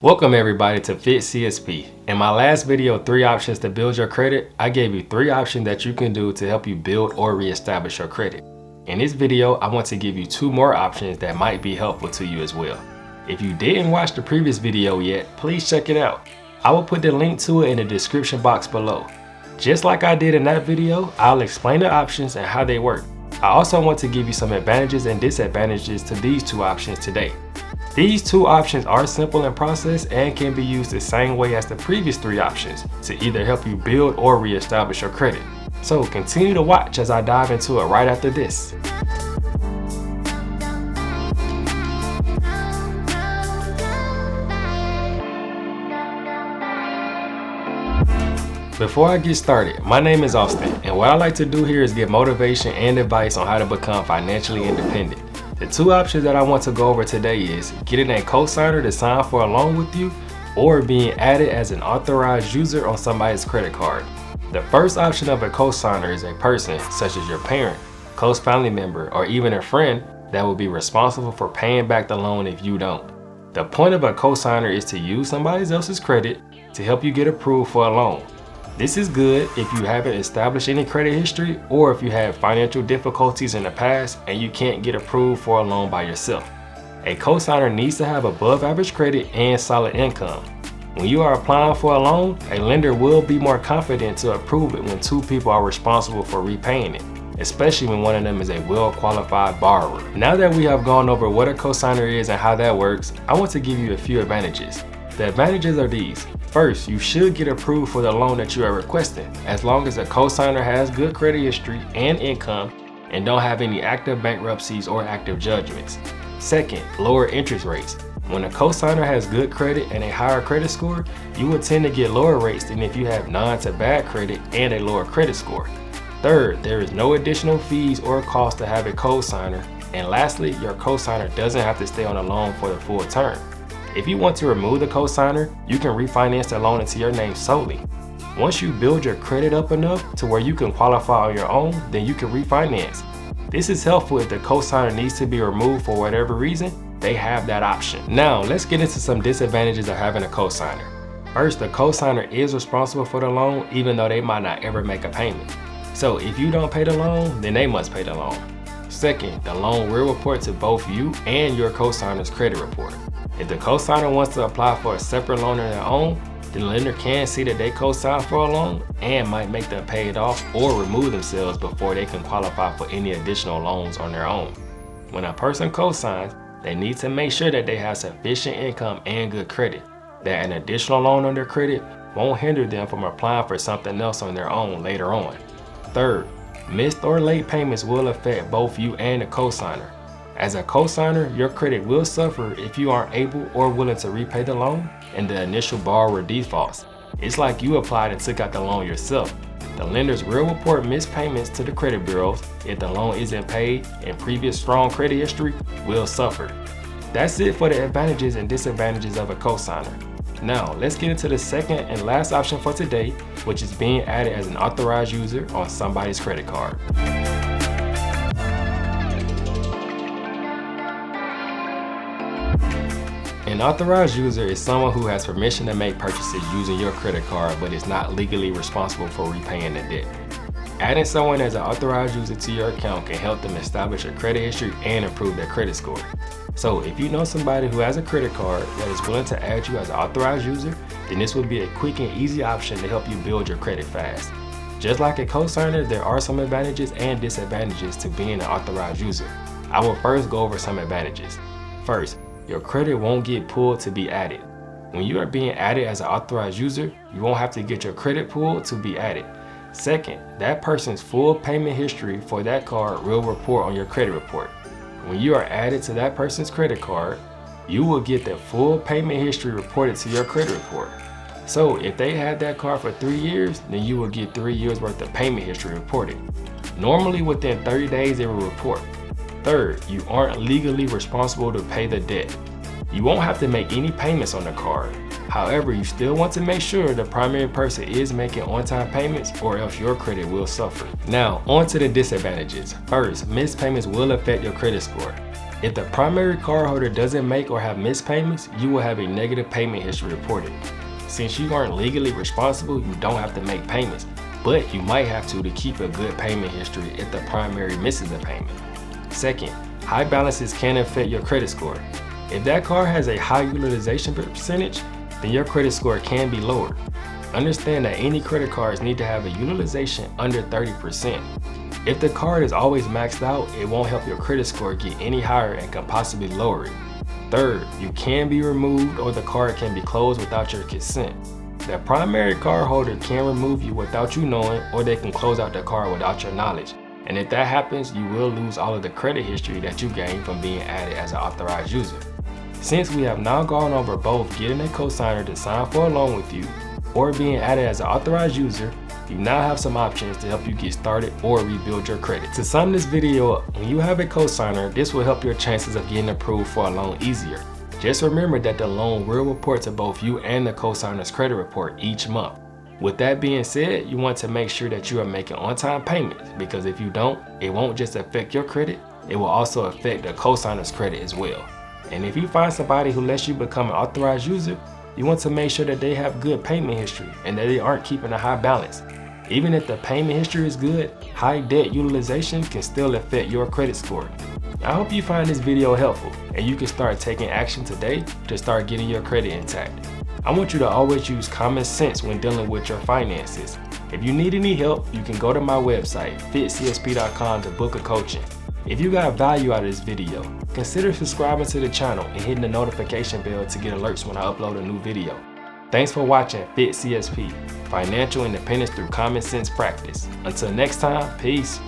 Welcome everybody to FITCSP. In my last video, 3 options to build your credit, I gave you 3 options that you can do to help you build or reestablish your credit. In this video, I want to give you 2 more options that might be helpful to you as well. If you didn't watch the previous video yet, please check it out. I will put the link to it in the description box below. Just like I did in that video, I'll explain the options and how they work. I also want to give you some advantages and disadvantages to these 2 options today. These 2 options are simple in process and can be used the same way as the previous 3 options to either help you build or reestablish your credit. So continue to watch as I dive into it right after this. Before I get started, my name is Austin, and what I like to do here is give motivation and advice on how to become financially independent. The 2 options that I want to go over today is getting a cosigner to sign for a loan with you or being added as an authorized user on somebody's credit card. The first option of a cosigner is a person such as your parent, close family member, or even a friend that will be responsible for paying back the loan if you don't. The point of a cosigner is to use somebody else's credit to help you get approved for a loan. This is good if you haven't established any credit history or if you had financial difficulties in the past and you can't get approved for a loan by yourself. A cosigner needs to have above average credit and solid income. When you are applying for a loan, a lender will be more confident to approve it when 2 people are responsible for repaying it, especially when one of them is a well-qualified borrower. Now that we have gone over what a cosigner is and how that works, I want to give you a few advantages. The advantages are these. First, you should get approved for the loan that you are requesting, as long as the cosigner has good credit history and income and don't have any active bankruptcies or active judgments. Second, lower interest rates. When a cosigner has good credit and a higher credit score, you will tend to get lower rates than if you have none to bad credit and a lower credit score. Third, there is no additional fees or cost to have a cosigner. And lastly, your cosigner doesn't have to stay on a loan for the full term. If you want to remove the cosigner, you can refinance the loan into your name solely. Once you build your credit up enough to where you can qualify on your own, then you can refinance. This is helpful if the cosigner needs to be removed for whatever reason, they have that option. Now, let's get into some disadvantages of having a cosigner. First, the cosigner is responsible for the loan even though they might not ever make a payment. So if you don't pay the loan, then they must pay the loan. Second, the loan will report to both you and your cosigner's credit report. If the cosigner wants to apply for a separate loan on their own, the lender can see that they co-signed for a loan and might make them pay it off or remove themselves before they can qualify for any additional loans on their own. When a person co-signs, they need to make sure that they have sufficient income and good credit, that an additional loan on their credit won't hinder them from applying for something else on their own later on. Third, missed or late payments will affect both you and the cosigner. As a cosigner, your credit will suffer if you aren't able or willing to repay the loan and the initial borrower defaults. It's like you applied and took out the loan yourself. The lenders will report missed payments to the credit bureaus if the loan isn't paid, and previous strong credit history will suffer. That's it for the advantages and disadvantages of a cosigner. Now, let's get into the second and last option for today, which is being added as an authorized user on somebody's credit card. An authorized user is someone who has permission to make purchases using your credit card but is not legally responsible for repaying the debt. Adding someone as an authorized user to your account can help them establish a credit history and improve their credit score. So if you know somebody who has a credit card that is willing to add you as an authorized user, then this will be a quick and easy option to help you build your credit fast. Just like a cosigner, there are some advantages and disadvantages to being an authorized user. I will first go over some advantages. First, your credit won't get pulled to be added. When you are being added as an authorized user, you won't have to get your credit pulled to be added. Second, that person's full payment history for that card will report on your credit report. When you are added to that person's credit card, you will get the full payment history reported to your credit report. So if they had that card for 3 years, then you will get 3 years worth of payment history reported. Normally within 30 days they will report. Third, you aren't legally responsible to pay the debt. You won't have to make any payments on the card. However, you still want to make sure the primary person is making on-time payments or else your credit will suffer. Now, on to the disadvantages. First, missed payments will affect your credit score. If the primary cardholder doesn't make or have missed payments, you will have a negative payment history reported. Since you aren't legally responsible, you don't have to make payments, but you might have to keep a good payment history if the primary misses a payment. Second, high balances can affect your credit score. If that card has a high utilization percentage, then your credit score can be lowered. Understand that any credit cards need to have a utilization under 30%. If the card is always maxed out, it won't help your credit score get any higher and can possibly lower it. Third, you can be removed or the card can be closed without your consent. The primary card holder can remove you without you knowing, or they can close out the card without your knowledge. And if that happens, you will lose all of the credit history that you gained from being added as an authorized user. Since we have now gone over both getting a cosigner to sign for a loan with you or being added as an authorized user, you now have some options to help you get started or rebuild your credit. To sum this video up, when you have a cosigner, this will help your chances of getting approved for a loan easier. Just remember that the loan will report to both you and the cosigner's credit report each month. With that being said, you want to make sure that you are making on-time payments, because if you don't, it won't just affect your credit, it will also affect the cosigner's credit as well. And if you find somebody who lets you become an authorized user, you want to make sure that they have good payment history and that they aren't keeping a high balance. Even if the payment history is good, high debt utilization can still affect your credit score. I hope you find this video helpful and you can start taking action today to start getting your credit intact. I want you to always use common sense when dealing with your finances. If you need any help, you can go to my website, FITCSP.com, to book a coaching. If you got value out of this video, consider subscribing to the channel and hitting the notification bell to get alerts when I upload a new video. Thanks for watching FITCSP, Financial Independence Through Common Sense Practice. Until next time, peace.